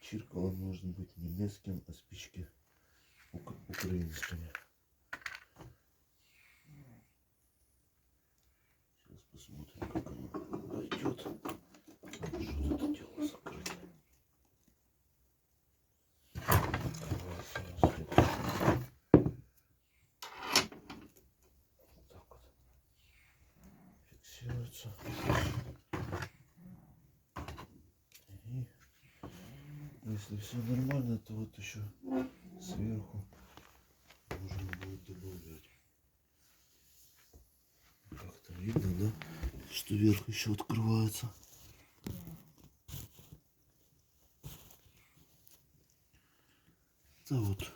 Чиркало может быть немецким, а спички украинскими. Сейчас посмотрим, как оно пойдет. Что это дело закрыть? Вот так вот фиксируется. И если все нормально, то вот еще сверху можно будет добавлять. Как-то видно, да? Что верх еще открывается. Да вот.